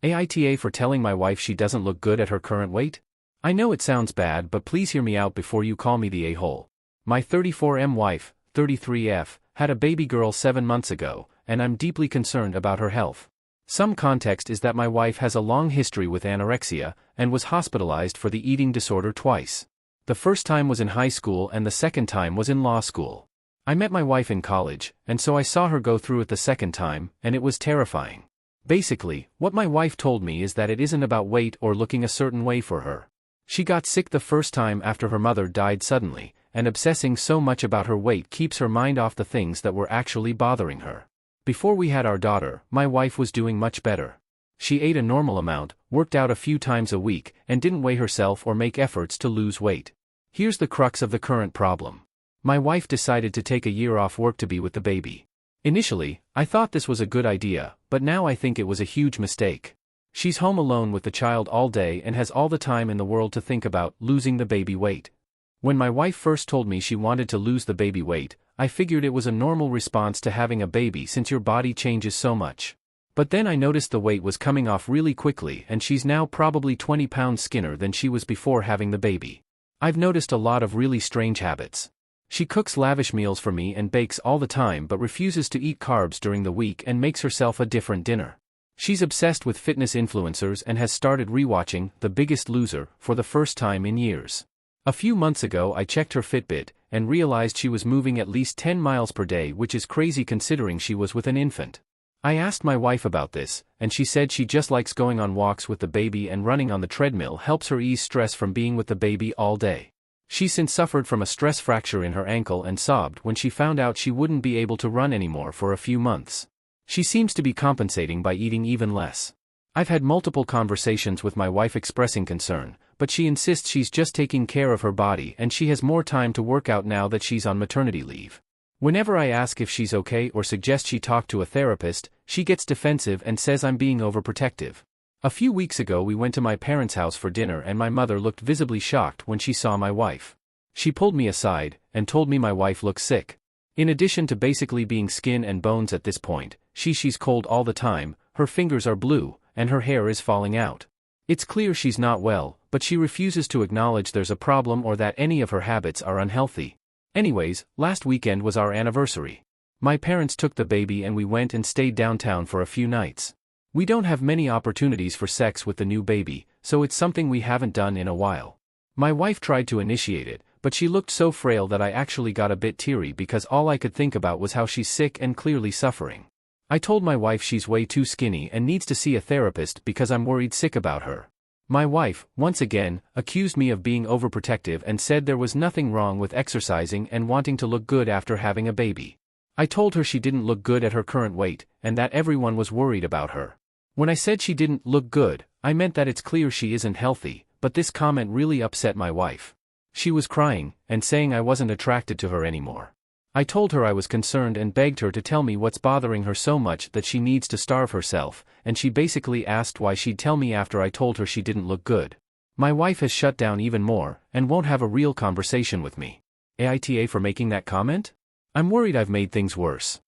AITA for telling my wife she doesn't look good at her current weight? I know it sounds bad, but please hear me out before you call me the a-hole. My 34M wife, 33F, had a baby girl 7 months ago, and I'm deeply concerned about her health. Some context is that my wife has a long history with anorexia, and was hospitalized for the eating disorder twice. The first time was in high school and the second time was in law school. I met my wife in college, and so I saw her go through it the second time, and it was terrifying. Basically, what my wife told me is that it isn't about weight or looking a certain way for her. She got sick the first time after her mother died suddenly, and obsessing so much about her weight keeps her mind off the things that were actually bothering her. Before we had our daughter, my wife was doing much better. She ate a normal amount, worked out a few times a week, and didn't weigh herself or make efforts to lose weight. Here's the crux of the current problem. My wife decided to take a year off work to be with the baby. Initially, I thought this was a good idea, but now I think it was a huge mistake. She's home alone with the child all day and has all the time in the world to think about losing the baby weight. When my wife first told me she wanted to lose the baby weight, I figured it was a normal response to having a baby since your body changes so much. But then I noticed the weight was coming off really quickly and she's now probably 20 pounds skinnier than she was before having the baby. I've noticed a lot of really strange habits. She cooks lavish meals for me and bakes all the time but refuses to eat carbs during the week and makes herself a different dinner. She's obsessed with fitness influencers and has started rewatching The Biggest Loser for the first time in years. A few months ago I checked her Fitbit and realized she was moving at least 10 miles per day, which is crazy considering she was with an infant. I asked my wife about this, and she said she just likes going on walks with the baby and running on the treadmill helps her ease stress from being with the baby all day. She's since suffered from a stress fracture in her ankle and sobbed when she found out she wouldn't be able to run anymore for a few months. She seems to be compensating by eating even less. I've had multiple conversations with my wife expressing concern, but she insists she's just taking care of her body and she has more time to work out now that she's on maternity leave. Whenever I ask if she's okay or suggest she talk to a therapist, she gets defensive and says I'm being overprotective. A few weeks ago we went to my parents' house for dinner and my mother looked visibly shocked when she saw my wife. She pulled me aside and told me my wife looks sick. In addition to basically being skin and bones at this point, she's cold all the time, her fingers are blue, and her hair is falling out. It's clear she's not well, but she refuses to acknowledge there's a problem or that any of her habits are unhealthy. Anyways, last weekend was our anniversary. My parents took the baby and we went and stayed downtown for a few nights. We don't have many opportunities for sex with the new baby, so it's something we haven't done in a while. My wife tried to initiate it, but she looked so frail that I actually got a bit teary because all I could think about was how she's sick and clearly suffering. I told my wife she's way too skinny and needs to see a therapist because I'm worried sick about her. My wife, once again, accused me of being overprotective and said there was nothing wrong with exercising and wanting to look good after having a baby. I told her she didn't look good at her current weight, and that everyone was worried about her. When I said she didn't look good, I meant that it's clear she isn't healthy, but this comment really upset my wife. She was crying, and saying I wasn't attracted to her anymore. I told her I was concerned and begged her to tell me what's bothering her so much that she needs to starve herself, and she basically asked why she'd tell me after I told her she didn't look good. My wife has shut down even more, and won't have a real conversation with me. AITA for making that comment? I'm worried I've made things worse.